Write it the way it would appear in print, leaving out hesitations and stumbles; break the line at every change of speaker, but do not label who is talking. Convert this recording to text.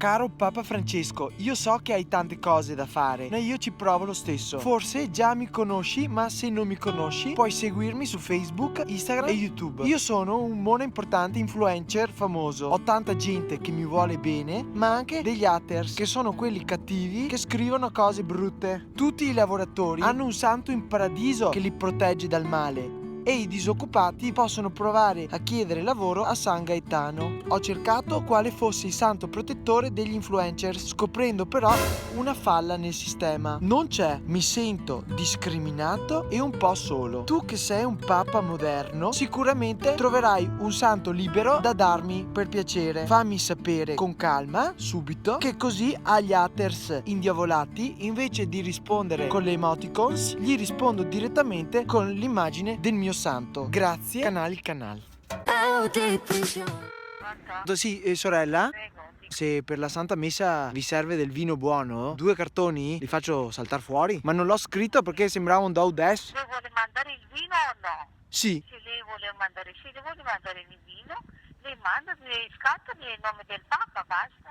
Caro Papa Francesco, io so che hai tante cose da fare, ma io ci provo lo stesso. Forse già mi conosci, ma se non mi conosci, puoi seguirmi su Facebook, Instagram e YouTube. Io sono un importante influencer famoso. Ho tanta gente che mi vuole bene, ma anche degli haters, che sono quelli cattivi che scrivono cose brutte. Tutti i lavoratori hanno un santo in paradiso che li protegge dal male. E i disoccupati possono provare a chiedere lavoro a San Gaetano. Ho cercato quale fosse il santo protettore degli influencer, scoprendo però una falla nel sistema. Non c'è, mi sento discriminato e un po' solo. Tu che sei un papa moderno, sicuramente troverai un santo libero da darmi per piacere. Fammi sapere con calma, subito, che così agli haters indiavolati, invece di rispondere con le emoticons, gli rispondo direttamente con l'immagine del mio santo. Grazie, canal. Sì, sorella?
Prego,
Se per la Santa Messa vi serve del vino buono, 2 cartoni li faccio saltare fuori. Ma non l'ho scritto perché sembrava un do des.
lei vuole mandare il vino o no?
Sì.
Se lei vuole mandare il vino, lei manda, le scatta il nome del Papa, basta.